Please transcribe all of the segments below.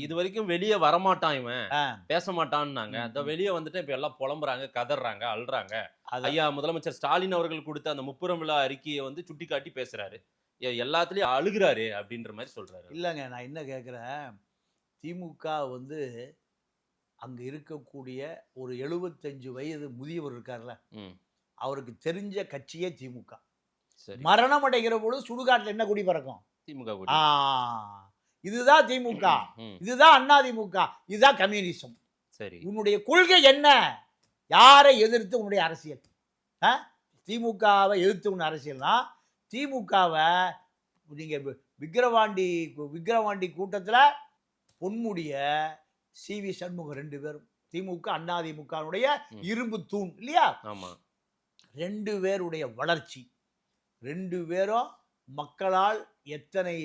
இது வரைக்கும் வெளியே வரமாட்டான் இவன், பேச மாட்டான்னாங்க. அந்த வெளியே வந்துட்டு இப்ப எல்லாம் புலம்புறாங்க, கதறாங்க, அழுறாங்க. ஐயா முதலமைச்சர் ஸ்டாலின் அவர்கள் கொடுத்த அந்த முப்புரம் விழா அறிக்கையை வந்து சுட்டிக்காட்டி பேசுறாரு. எல்லாத்துலயும் அழுகுறாரு அப்படின்ற மாதிரி சொல்றாரு. இல்லைங்க, நான் என்ன கேட்குறேன், திமுக வந்து அங்க இருக்கக்கூடிய ஒரு 75 வயது முதியவர் இருக்கார்ல, அவருக்கு தெரிஞ்ச கட்சியே திமுக. மரணம் அடைகிற பொழுது சுடுகாட்டில் என்ன குடி பறக்கும்? திமுக. இதுதான் திமுக, இதுதான் அண்ணா திமுக, இதுதான் கம்யூனிசம். சரி, உன்னுடைய கொள்கை என்ன? யாரை எதிர்த்து உன்னுடைய அரசியல்? திமுகவை எதிர்த்து உன் அரசியல்னா, திமுகவை நீங்க விக்கிரவாண்டி கூட்டத்தில் பொன்முடிய சி.வி. சண்முகம் 2 பேரும் திமுக அண்ணா திமுகவுடைய இரும்பு தூண் இல்லையா? ஆமா. 2 பேருடைய வளர்ச்சி, 2 பேரும் மக்களால் எத்தனை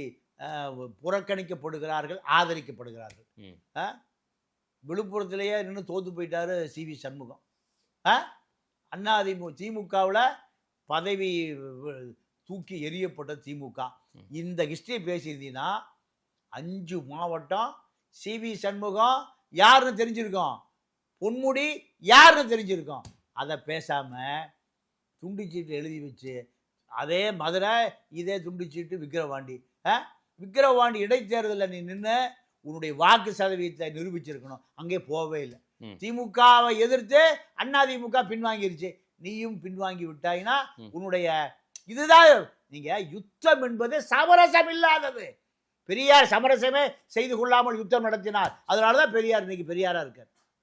புறக்கணிக்கப்படுகிறார்கள், ஆதரிக்கப்படுகிறார்கள். விழுப்புரத்திலேயே நின்று தோத்து போயிட்டாரு சி.வி. சண்முகம். திமுகவில் பதவி தூக்கி எறியப்பட்ட திமுக. இந்த ஹிஸ்டரி பேசியிருந்தீங்கன்னா 5 மாவட்டம் சி.வி. சண்முகம் யாருன்னு தெரிஞ்சிருக்கோம், பொன்முடி யாருன்னு தெரிஞ்சிருக்கோம். அதை பேசாம துண்டிச்சீட்டு எழுதி வச்சு, அதே மதுரை, இதே துண்டிச்சீட்டு விக்கிரவாண்டி இடைத்தேர்தலில் நீ நின்று உன்னுடைய வாக்கு சதவீதத்தை நிரூபிச்சிருக்கணும். அங்கே போகவே இல்லை. திமுகவை எதிர்த்து அண்ணா திமுக பின்வாங்கிருச்சு, நீயும் பின்வாங்கி விட்டாயினா உன்னுடைய இதுதான். நீங்க யுத்தம் என்பது சமரசம் இல்லாதது. பெரியார் சமரசமே செய்து கொள்ளாமல் யுத்தம் நடத்தினார். அதனாலதான் பெரியார் இன்னைக்கு பெரியாரா இருக்கார்.